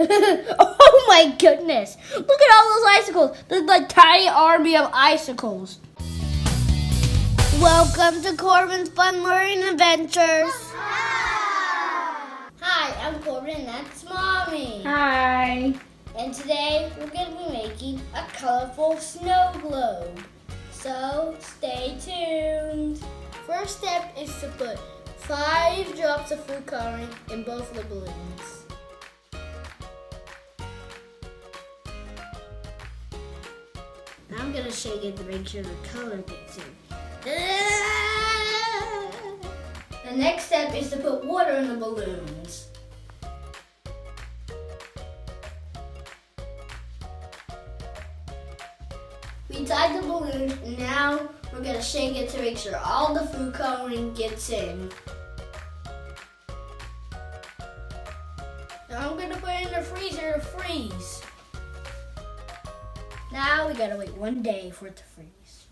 Oh my goodness! Look at all those icicles! There's like a tiny army of icicles. Welcome to Corban's Fun Learning Adventures. Hi, I'm Corban, that's Mommy. Hi. And today we're going to be making a colorful snow globe. So stay tuned. First step is to put 5 drops of food coloring in both of the balloons. Now I'm going to shake it to make sure the color gets in. The next step is to put water in the balloons. We tied the balloons, and now we're going to shake it to make sure all the food coloring gets in. Now I'm going to put it in the freezer to freeze. Now we got to wait 1 day for it to freeze.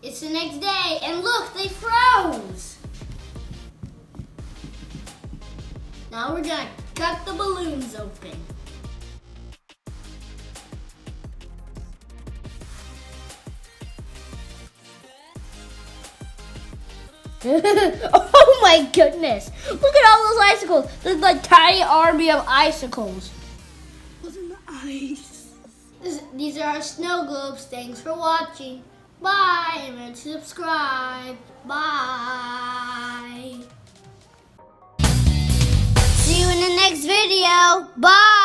It's the next day, and look, they froze! Now we're going to cut the balloons open. Oh my goodness! Look at all those icicles! There's like a tiny army of icicles. What's in the ice? These are our snow globes. Thanks for watching. Bye! And remember to subscribe. Bye! See you in the next video. Bye!